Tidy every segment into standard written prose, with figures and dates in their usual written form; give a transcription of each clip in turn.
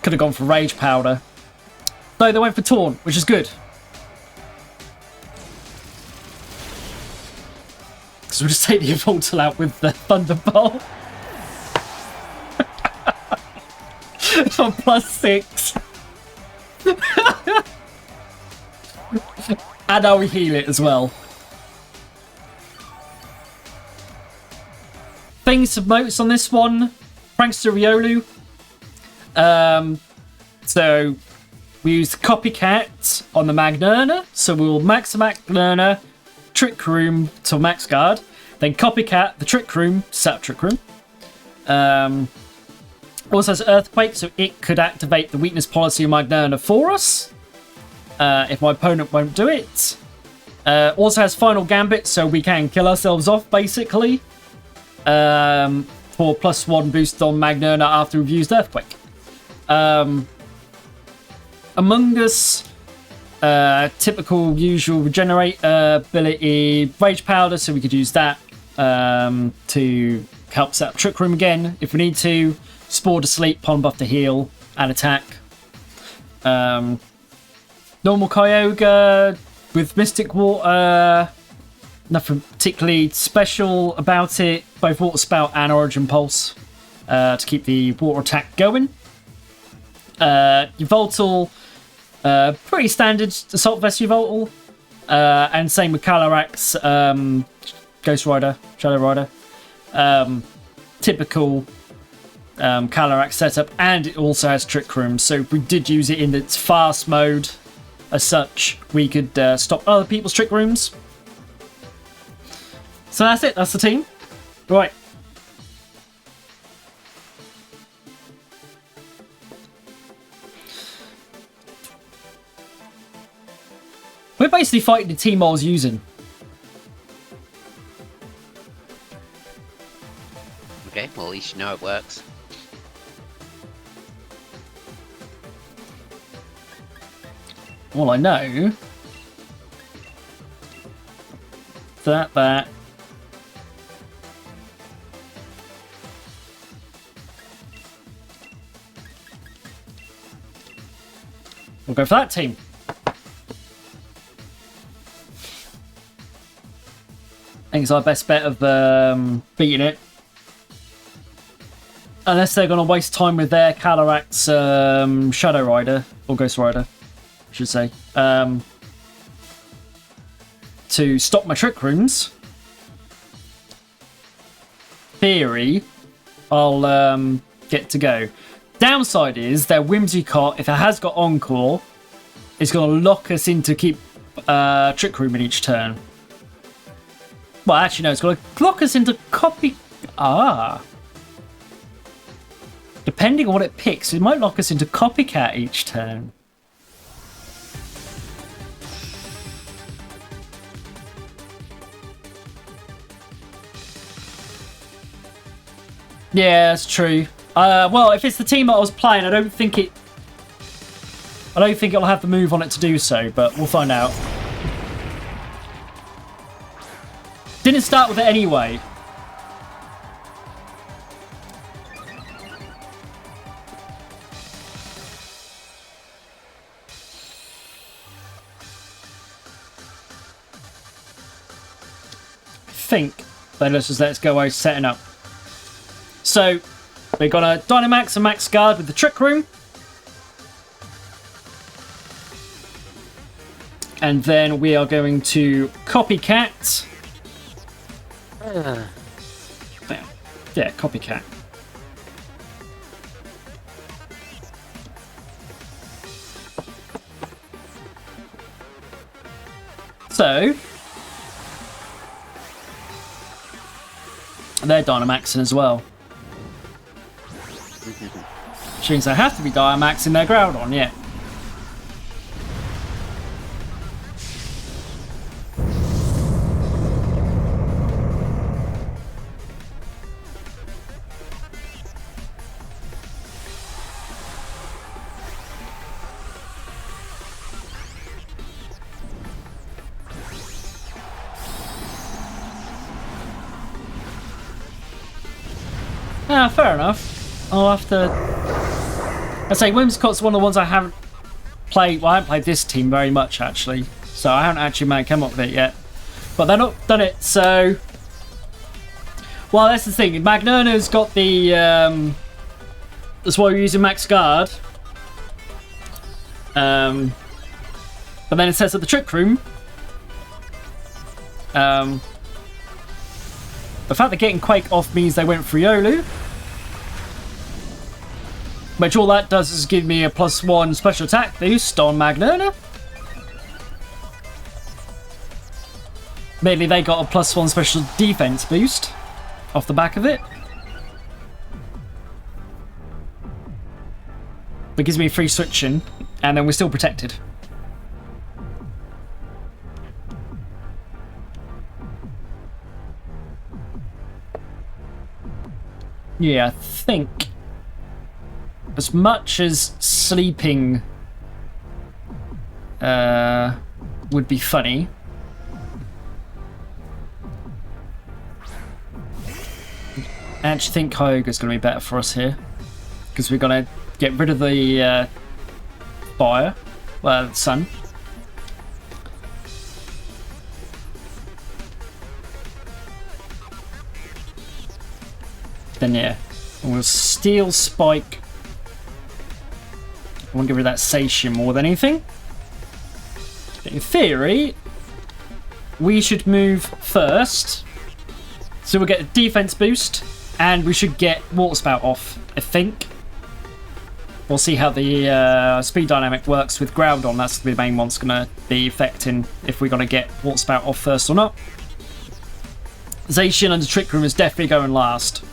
Could have gone for Rage Powder. No, they went for Taunt, which is good. So we'll just take the Yveltal out with the Thunderbolt. For +6. And now we heal it as well. Things to note on this one. Prankster Riolu. So we use Copycat on the Magearna. So we'll max the Magearna, Trick Room to max guard. Then Copycat the Trick Room, set up Trick Room. Also has Earthquake, so it could activate the Weakness Policy Magearna for us. If my opponent won't do it. Also has Final Gambit, so we can kill ourselves off, basically. For +1 boost on Magearna after we've used Earthquake. Amoonguss, typical usual regenerate ability, Rage Powder, so we could use that to help set up Trick Room again if we need to. Spore to sleep, Pond buff to heal and attack. Normal Kyogre with Mystic Water. Nothing particularly special about it. Both Water Spout and Origin Pulse to keep the water attack going. Yveltal, pretty standard Assault Vest Yveltal. And same with Calyrex, Ghost Rider, Shadow Rider. Typical Calyrex setup, and it also has Trick Room. So if we did use it in its fast mode, as such, we could stop other people's Trick Rooms. So that's it. That's the team. Right. We're basically fighting the team I was using. Okay, well at least you know it works. All I know... That... We'll go for that team. I think it's our best bet of beating it. Unless they're going to waste time with their Calyrex Shadow Rider, or Ghost Rider, I should say, to stop my Trick Rooms. Theory, I'll get to go. Downside is their Whimsicott, if it has got Encore, is going to lock us into keep Trick Room in each turn. Well, actually, no, it's going to lock us into Copy... Depending on what it picks, it might lock us into Copycat each turn. Yeah, that's true. Well, if it's the team that I was playing, I don't think it'll have the move on it to do so, but we'll find out. Didn't start with it anyway. I think then let's go away setting up. So we're gonna Dynamax and Max Guard with the Trick Room. And then we are going to Copycat. Yeah, Copycat. So they're Dynamaxing as well. Which means they have to be Dynamaxing their Groudon, yeah. Fair enough. I'll have to... I say Whimsicott's one of the ones I haven't played. Well, I haven't played this team very much actually, so I haven't actually made come up with it yet. But they're not done it, so. Well, that's the thing. Magearna's got the. That's why we're using Max Guard. But then it says at the Trick Room. The fact that getting Quake off means they went for Riolu. Which all that does is give me a +1 special attack boost on Magearna. Mainly they got a +1 special defense boost off the back of it. But gives me free switching, and then we're still protected. Yeah, I think as much as sleeping would be funny, I actually think Kyogre is going to be better for us here, because we're going to get rid of the fire, well, the sun. Then yeah, we'll Steel Spike. I want to get rid of that Sation more than anything. But in theory, we should move first, so we'll get a defense boost. And we should get Water Spout off, I think. We'll see how the speed dynamic works with Groudon. That's the main one's going to be affecting if we're going to get Water Spout off first or not. Zacian and the Trick Room is definitely going last.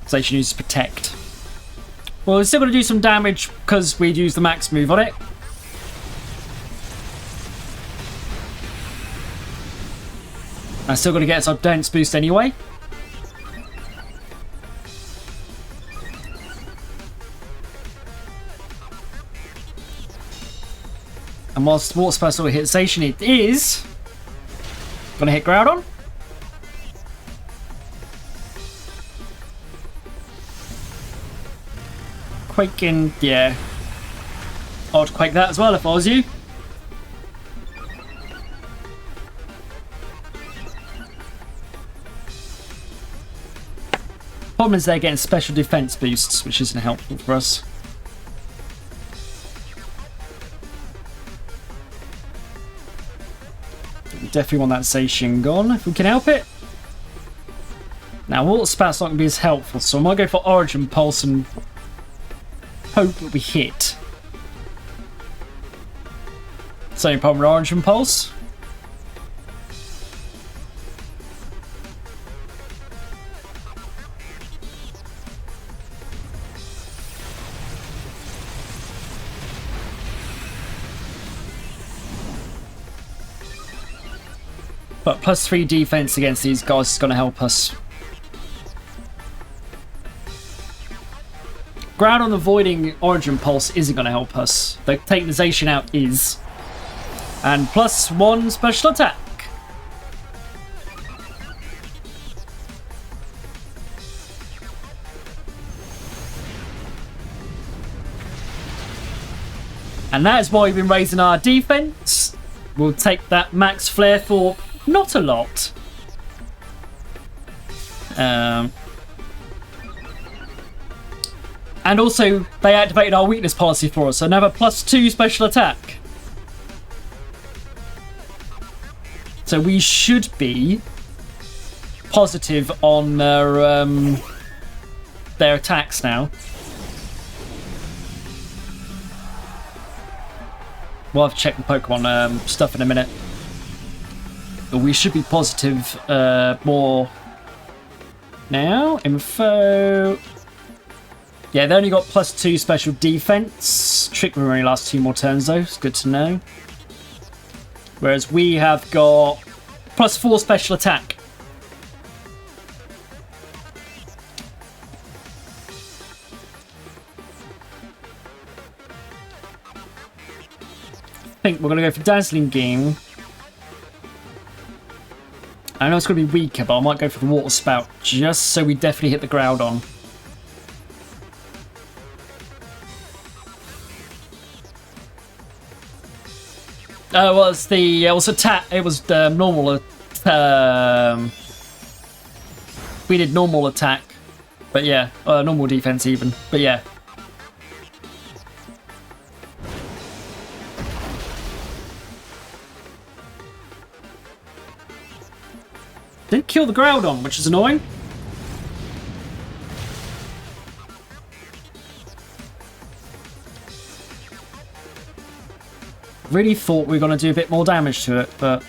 Zacian uses Protect. Well, we're still going to do some damage because we'd use the max move on it. I'm still going to get us our Dense boost anyway. And whilst Water Spout still hits Station, it is going to hit Groudon. Quaking, yeah. I'd Quake that as well if I was you. Problem is they're getting special defense boosts, which isn't helpful for us. We definitely want that Zacian gone if we can help it. Now, Water Spout's not going to be as helpful, so I might go for Origin Pulse and hope that we hit. Same problem with Origin Pulse. But +3 defense against these guys is going to help us. Groudon avoiding Origin Pulse isn't going to help us. The taking the Zacian out is. And +1 special attack. And that is why we've been raising our defense. We'll take that max flare for not a lot. And also, they activated our weakness policy for us, so another +2 special attack. So we should be positive on their attacks now. We'll have to check the Pokemon stuff in a minute. But we should be positive more now. Info. Yeah, they only got +2 special defense. Trick Room only lasts 2 more turns though. It's good to know. Whereas we have got +4 special attack. I think we're going to go for Dazzling Gleam. I know it's going to be weaker, but I might go for the Water Spout just so we definitely hit the Groudon. Well, it's the it was attack. It was normal. We did normal attack, but yeah, normal defense even. But yeah. Didn't kill the Groudon, which is annoying. Really thought we were going to do a bit more damage to it, but...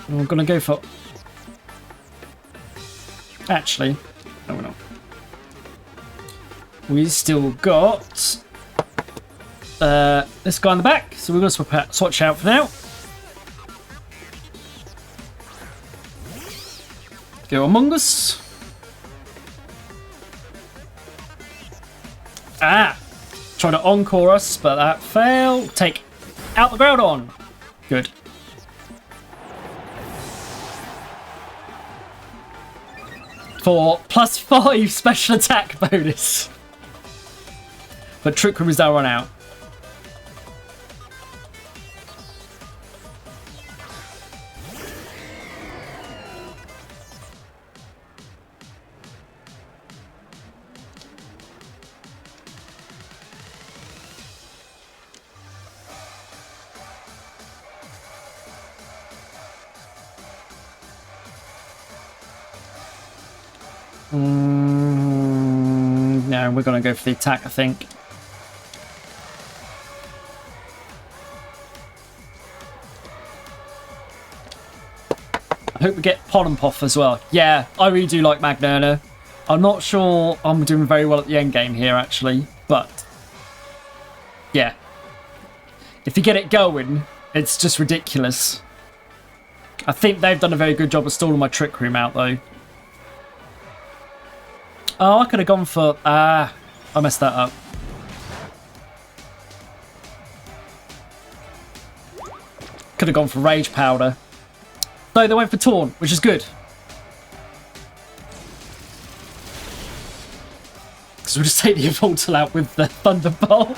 we're going to go for... Actually, no, we're not. We still got... this guy in the back, so we're going to swatch out for now. Go Amoonguss. Ah! Try to encore us, but that failed. Take out the Groudon. Good. For +5 special attack bonus. But Trick Room is now run out. No, we're going to go for the attack, I think. I hope we get Pollenpuff as well. Yeah, I really do like Magearna. I'm not sure I'm doing very well at the end game here, actually, but yeah. If you get it going, it's just ridiculous. I think they've done a very good job of stalling my Trick Room out, though. Oh, I could have gone for... I messed that up. Could have gone for Rage Powder. No, they went for Taunt, which is good. Because we'll just take the Yveltal out with the Thunderbolt.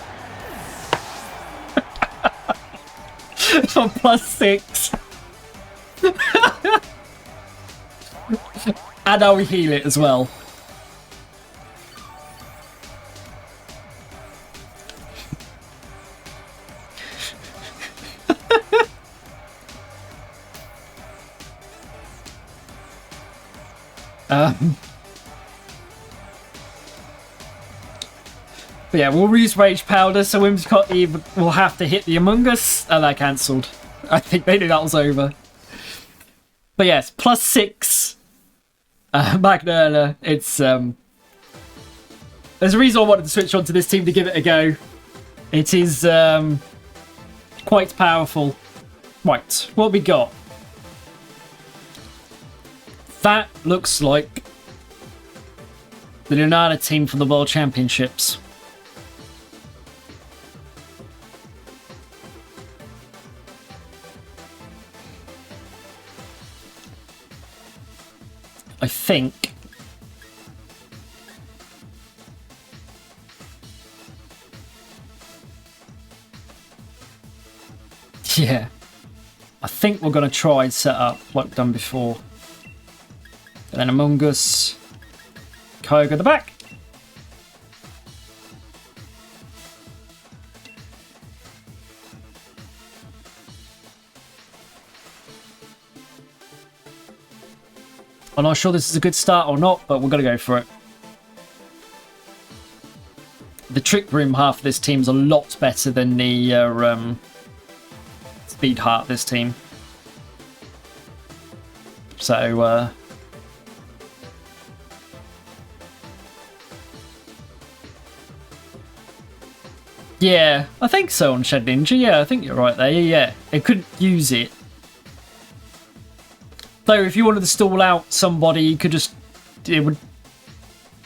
For +6. And now we heal it as well. But yeah, we'll use Rage Powder, so Whimsicott will have to hit the Amoonguss, and that cancelled. I think they knew that was over. But yes, +6 Magearna. It's there's a reason I wanted to switch on to this team to give it a go. It is quite powerful. Right, what we got? That looks like the Lunana team from the World Championships. I think yeah, I think we're going to try and set up like we've done before. And then Amoonguss, Kyogre at the back. I'm not sure this is a good start or not, but we're going to go for it. The Trick Room half of this team is a lot better than the Speed half of this team. So, yeah, I think so on Shed Ninja. Yeah, I think you're right there. Yeah, it couldn't use it. Though, if you wanted to stall out somebody, you could just... It would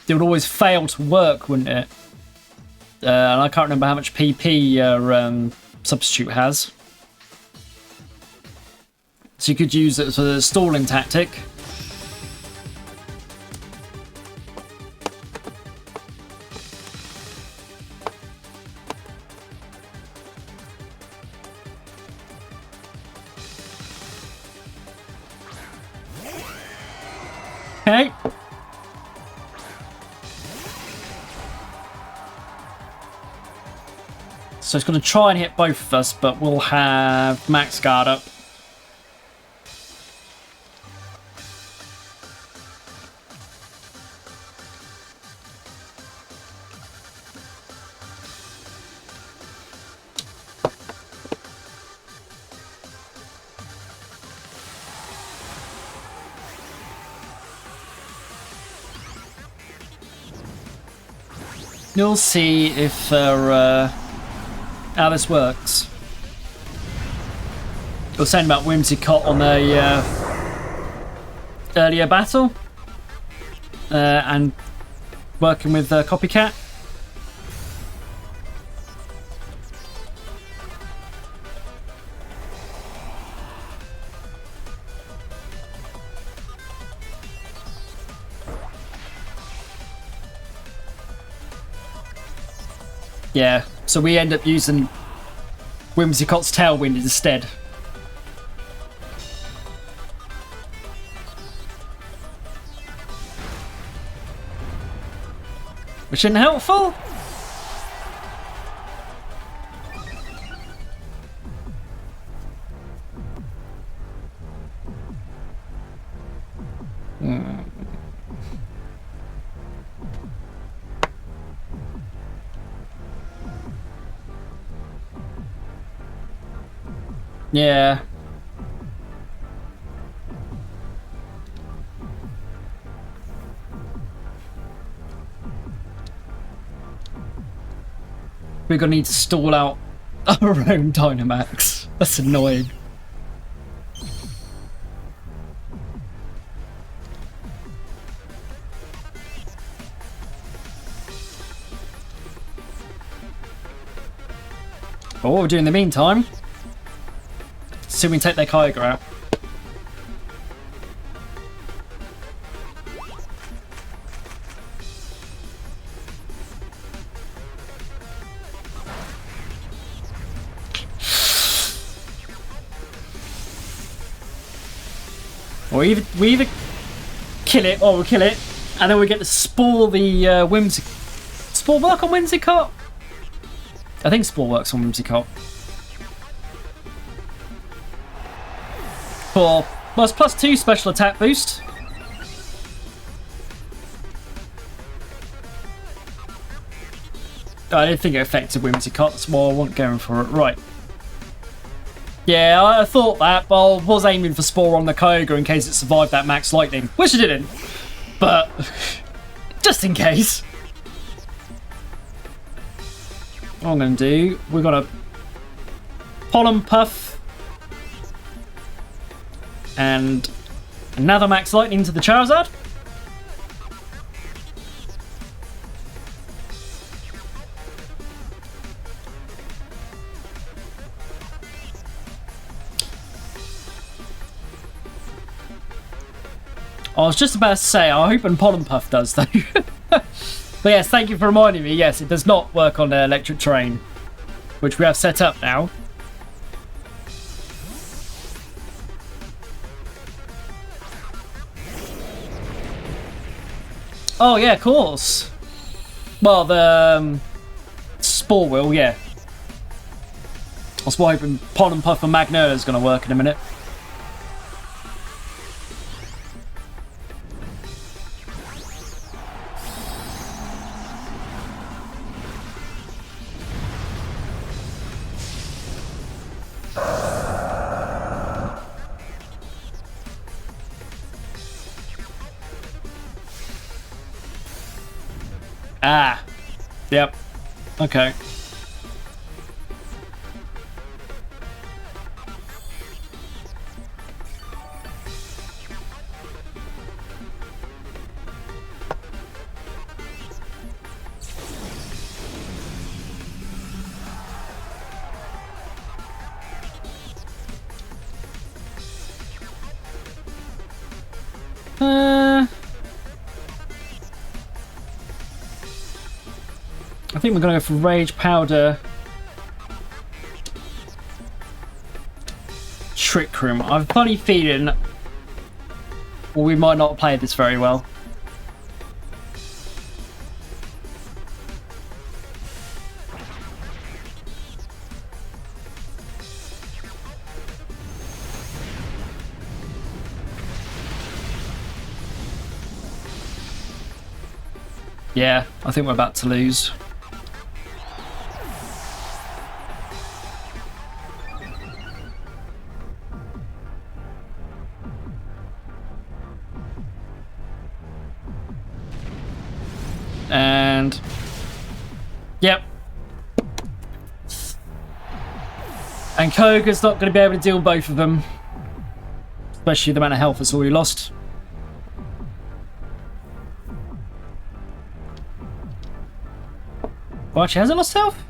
always fail to work, wouldn't it? And I can't remember how much PP Substitute has. So you could use it as a stalling tactic. Okay. So it's going to try and hit both of us, but we'll have max guard up. You'll see if how this works. You were saying about Whimsicott on the earlier battle and working with Copycat. Yeah, so we end up using Whimsicott's Tailwind instead. Which isn't helpful. Yeah. We're gonna need to stall out our own Dynamax. That's annoying. But what we'll do in the meantime, see we can take their Kyogre out. Or we either kill it or we kill it, and then we get to Spore the Whimsicott. Spore work on Whimsicott? I think Spore works on Whimsicott. For +2 special attack boost. I didn't think it affected Whimsicott, that's why I wasn't going for it. Right. Yeah, I thought that, but I was aiming for Spore on the Kyogre in case it survived that Max Lightning, which it didn't. But, just in case. What I'm going to do, we're going to Pollen Puff and another Max Lightning to the Charizard. I was just about to say, I hope Pollen Puff does though. But yes, thank you for reminding me. Yes, it does not work on electric terrain, which we have set up now. Oh yeah, of course. Well, the Spore will, yeah. I was hoping Pollen Puff and Magnolia is going to work in a minute. Ah, yep, okay. I think we're going to go for Rage Powder, Trick Room. I have a funny feeling we might not play this very well. Yeah, I think we're about to lose. And yep. And Kyogre's not going to be able to deal with both of them. Especially the amount of health it's already lost. Well, actually, has it lost health?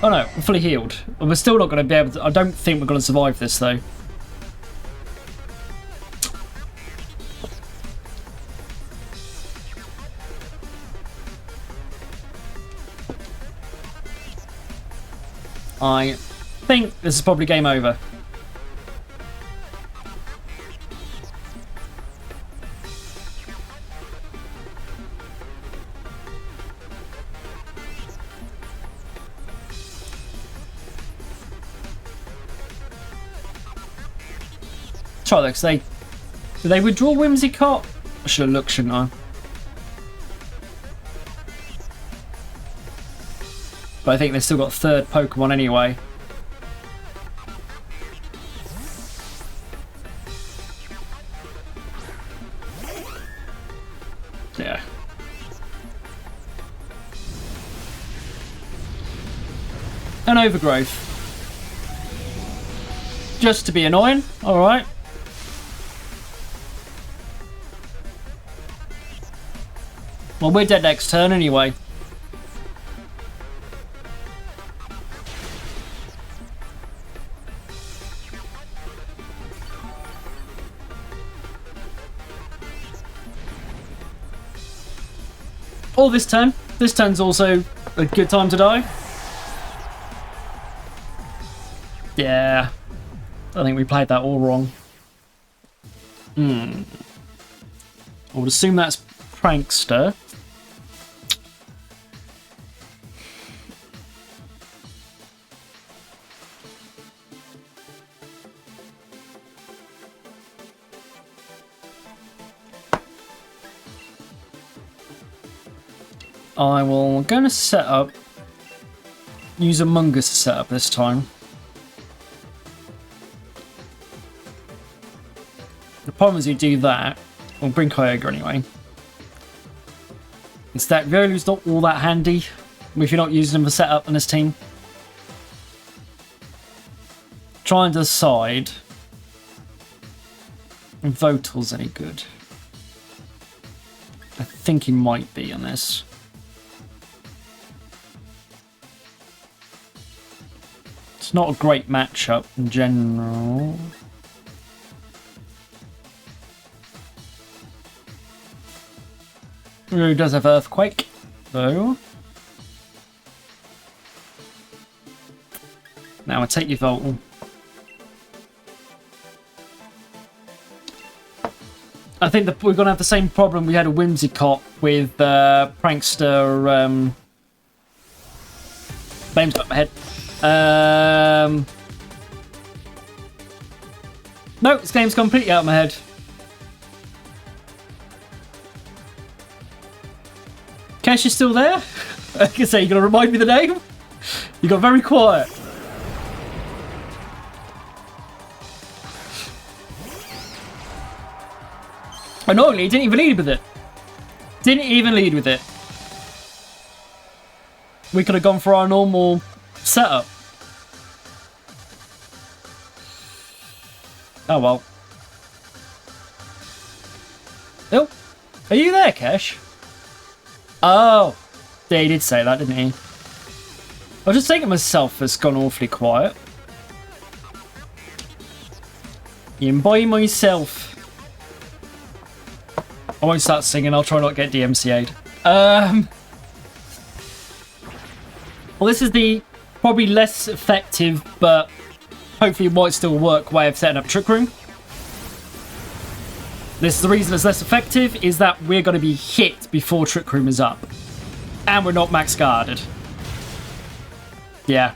Oh no, we're fully healed. We're still not going to be able to... I don't think we're going to survive this, though. I think this is probably game over. Try that, because did they withdraw Whimsicott? I should look, shouldn't I? But I think they've still got third Pokemon anyway. Yeah. An Overgrowth. Just to be annoying, alright. Well, we're dead next turn anyway. Or this turn. This turn's also a good time to die. Yeah. I think we played that all wrong. I would assume that's Prankster. I'm going to set up, use Amoonguss to set up this time. The problem is you do that, we'll bring Kyogre anyway. Is that Riolu's not all that handy if you're not using him for setup on this team. Try and decide if Yveltal's any good. I think he might be on this. It's not a great matchup in general. Riolu does have Earthquake, though. Now I take Yveltal. I think that we're going to have the same problem we had a Whimsicott with Prankster. Name's got my head. No, this game's completely out of my head. Cash is still there? I can say, you're going to remind me the name? You got very quiet. Annoyingly, he didn't even lead with it. Didn't even lead with it. We could have gone for our normal setup. Oh well. Oh, are you there, Cash? Oh, yeah, he did say that, didn't he? I was just thinking myself, it's gone awfully quiet. And by myself. I won't start singing, I'll try not to get DMCA'd. Well, this is the probably less effective, but hopefully it might still work way of setting up Trick Room. This is the reason it's less effective, is that we're going to be hit before Trick Room is up. And we're not max guarded. Yeah.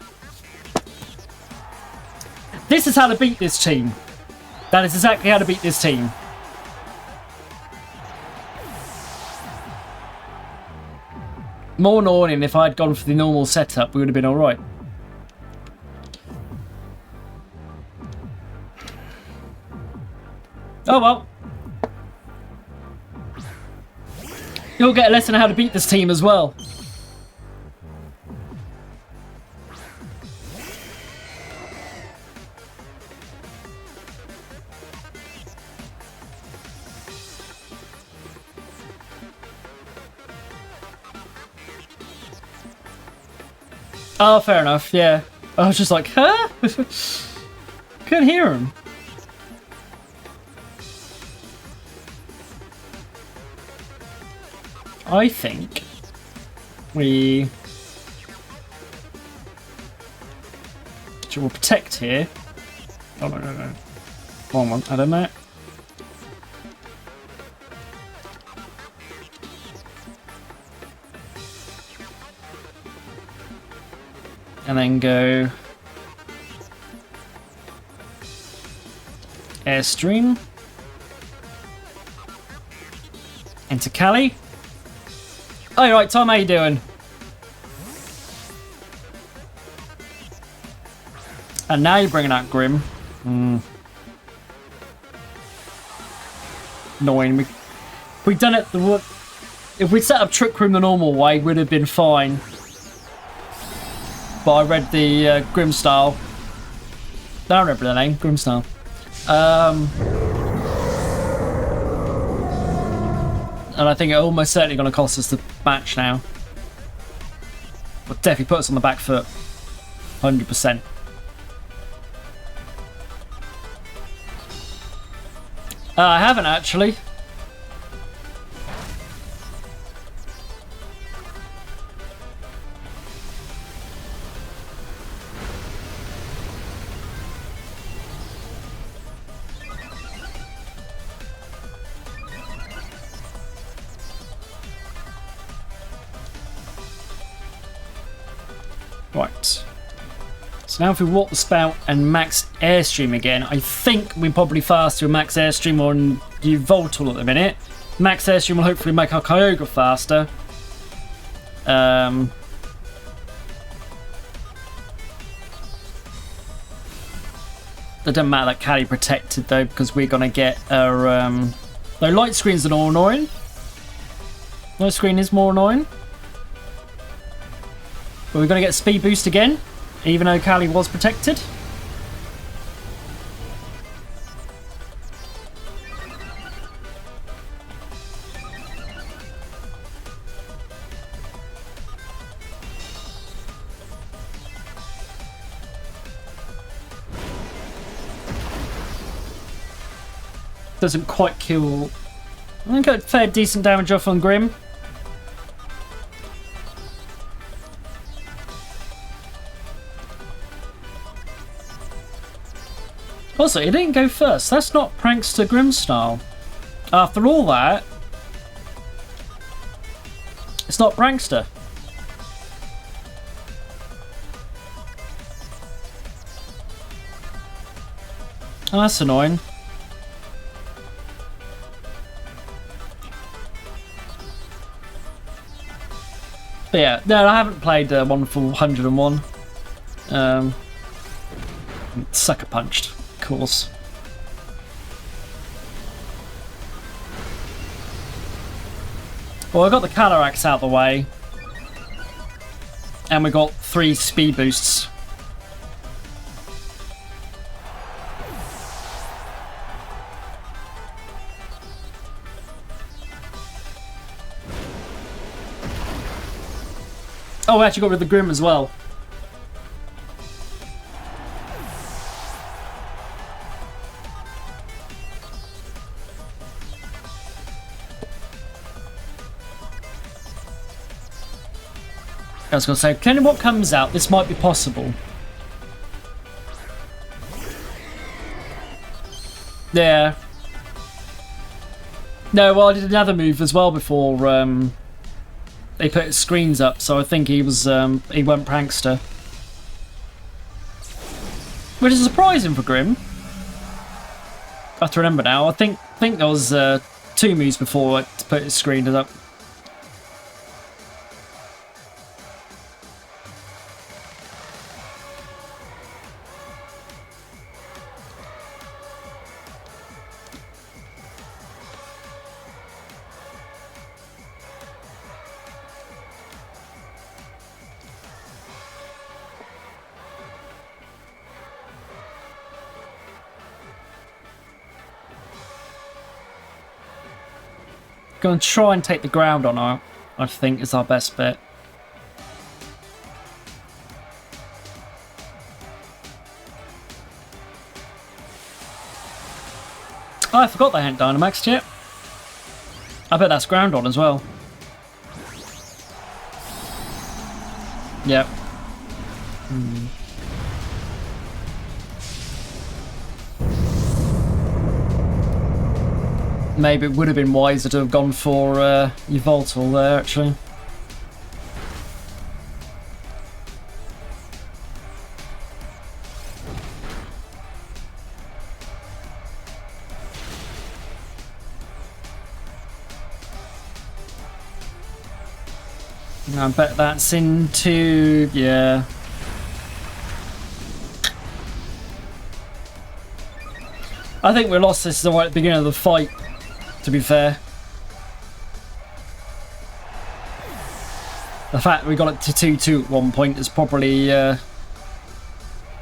This is how to beat this team. That is exactly how to beat this team. More annoying if I had gone for the normal setup, we would have been alright. Oh well. You'll get a lesson on how to beat this team as well. Oh, fair enough, yeah. I was just like, huh? Couldn't hear him. I think we will protect here. Oh, no. One more, I don't know. And then go Airstream into Cali. Oh, you're right, Tom, how you doing? And now you're bringing out Grim. Annoying. If we'd done it if we'd set up Trick Room the normal way, we'd have been fine. But I read the Grim style. Don't remember the name, Grim style. And I think it almost certainly going to cost us the match now. Will definitely put us on the back foot. 100%. I haven't actually. Right. So now if we walk the spout and max Airstream again, I think we're probably faster with max Airstream on Yveltal at the minute. Max Airstream will hopefully make our Kyogre faster. It doesn't matter that Cali protected though, because we're going to get our... No, light screens are more annoying. Light screen is more annoying. But we're going to get speed boost again, even though Cali was protected. Doesn't quite kill. I think I got fair decent damage off on Grim. Also, it didn't go first. That's not Prankster Grim style. After all that, it's not Prankster. Oh, that's annoying. But yeah, no, I haven't played Wonderful 101. Sucker punched, of course. Well, I got the Calyrex out of the way. And we got 3 speed boosts. Oh, we actually got rid of the Grim as well. I was going to say, depending on what comes out, this might be possible. Yeah. No, well, I did another move as well before they put his screens up, so I think he was he went Prankster. Which is surprising for Grim. I have to remember now. I think there was 2 moves before to put his screen up. Gonna try and take the ground on her, I think, is our best bet. Oh, I forgot they hadn't Dynamaxed yet. I bet that's ground on as well. Yep. Maybe it would have been wiser to have gone for Yveltal there, actually. I bet that's into... yeah. I think we lost this right at the beginning of the fight, to be fair. The fact that we got it to 2-2 at one point is probably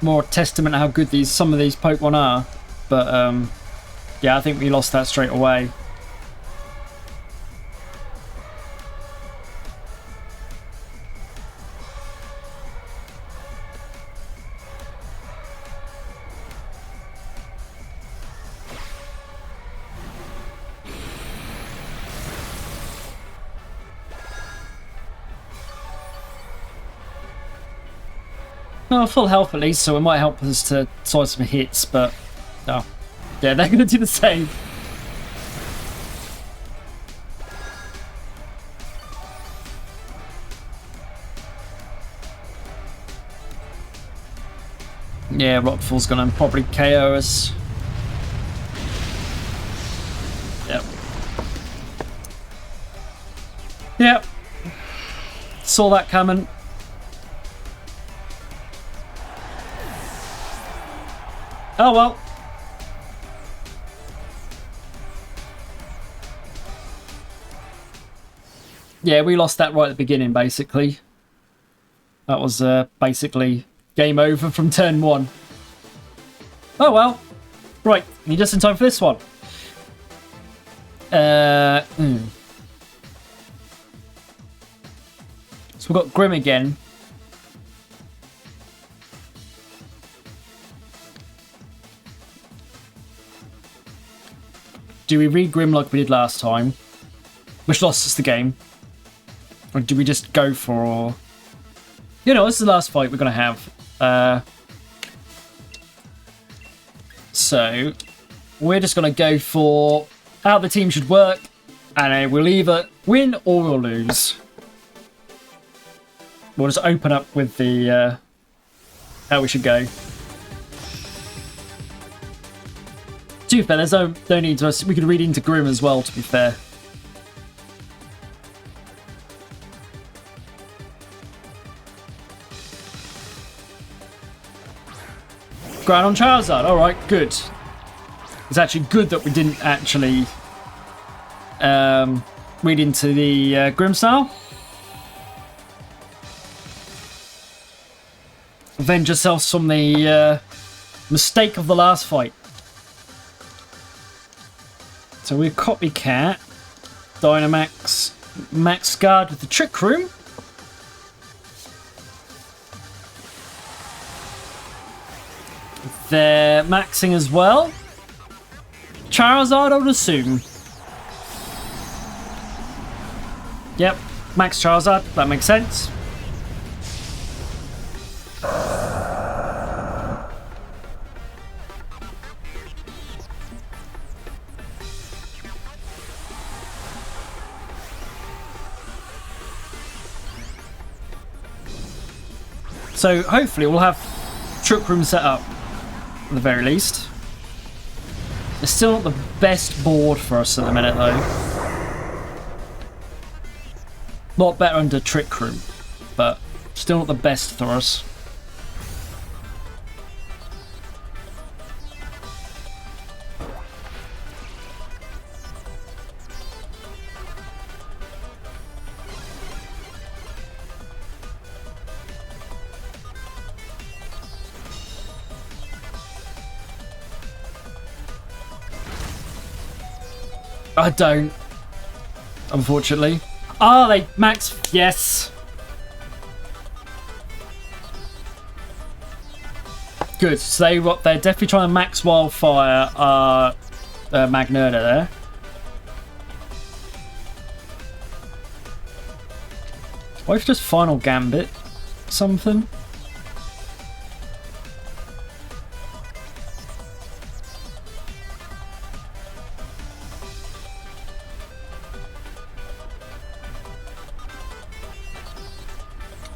more testament to how good some of these Pokemon are. But yeah, I think we lost that straight away. Well, full health at least, so it might help us to side some hits, but oh. Yeah, they're going to do the same. Yeah, Rockfall's going to probably KO us. Yep. Yep. Saw that coming. Oh well. Yeah, we lost that right at the beginning, basically. That was basically game over from turn 1. Oh well. Right, you're just in time for this one. So we've got Grim again. Do we re-Grim like we did last time, which lost us the game? Or do we just go for... You know, this is the last fight we're going to have. So, we're just going to go for how the team should work, and we'll either win or we'll lose. We'll just open up with the how we should go. To be fair, there's no need to us. We could read into Grim as well, to be fair. Ground on Charizard. Alright, good. It's actually good that we didn't actually read into the Grim style. Avenge ourselves from the mistake of the last fight. So we Copycat, Dynamax, Max Guard with the Trick Room. They're maxing as well. Charizard, I would assume. Yep, Max Charizard, that makes sense. So hopefully we'll have Trick Room set up at the very least. It's still not the best board for us at the minute though. A lot better under Trick Room, but still not the best for us. I don't. unfortunately. Oh, they max. Yes. Good. So they're definitely trying to max Wildfire Magearna there. What if just Final Gambit something?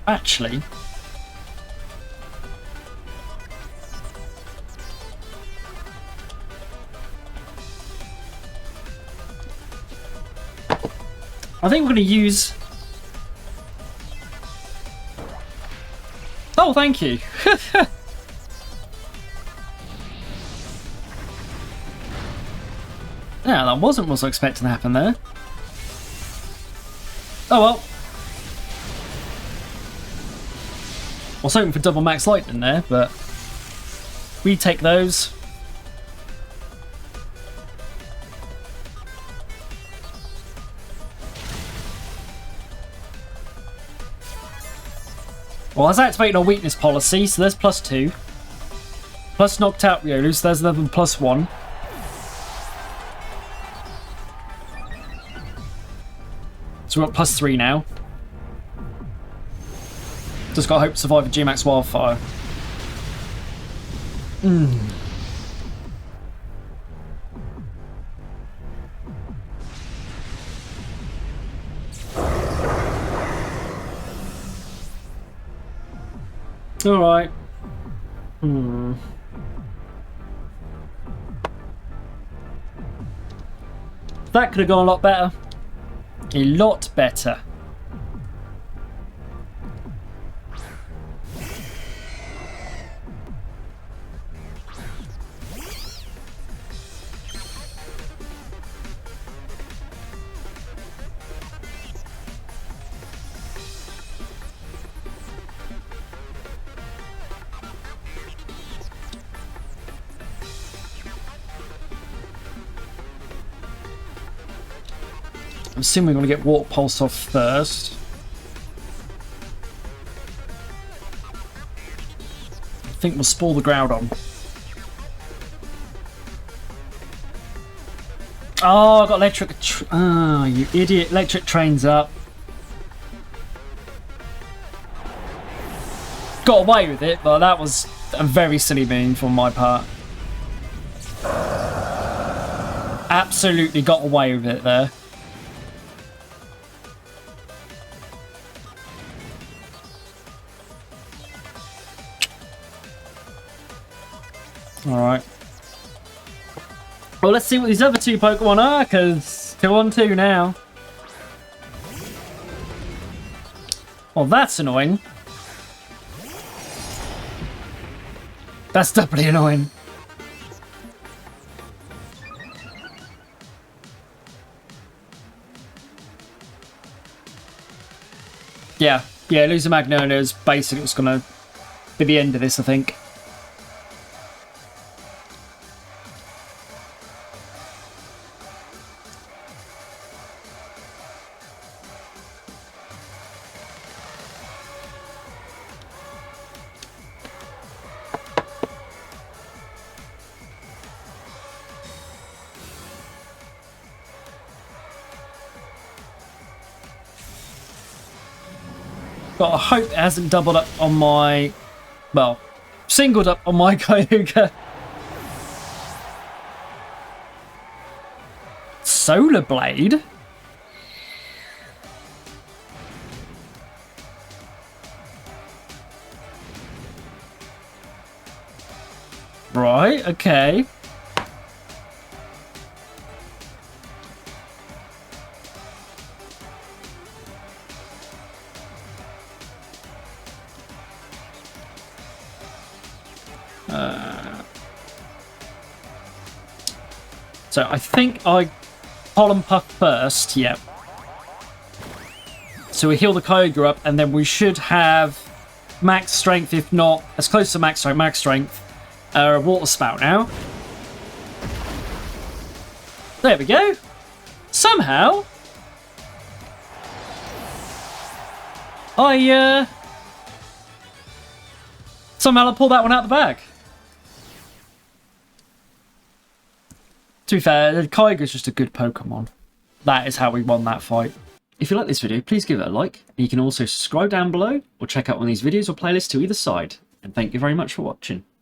Actually, I think we're going to use... Oh, thank you. Yeah, that wasn't what I was expecting to happen there. Oh well. I was hoping for double max lightning there, but we take those. Well, I was activating our weakness policy, so there's +2. Plus knocked out Riolu, so there's another +1. So we're at +3 now. Just got to hope to survive a G-Max Wildfire. Alright. That could have gone a lot better. A lot better. I'm assuming we're going to get Water Pulse off first. I think we'll spoil the Groudon. Oh, I got electric. Oh, you idiot. Electric Train's up. Got away with it, but that was a very silly move on my part. Absolutely got away with it there. Alright. Well, let's see what these other two Pokemon are, because 2-on-2 now. Well, that's annoying. That's doubly annoying. Yeah, losing Magearna is basically what's going to be the end of this, I think. But I hope it hasn't doubled up on my... Well, singled up on my Kyogre. Solar Blade? Right, okay. So I think I Pollen Puff first, yep. So we heal the Kyogre up, and then we should have max strength, if not as close to max strength, Water Spout now. There we go. Somehow, Somehow I pulled that one out the bag. To be fair, Kyogre's just a good Pokemon. That is how we won that fight. If you like this video, please give it a like. And you can also subscribe down below or check out one of these videos or playlists to either side. And thank you very much for watching.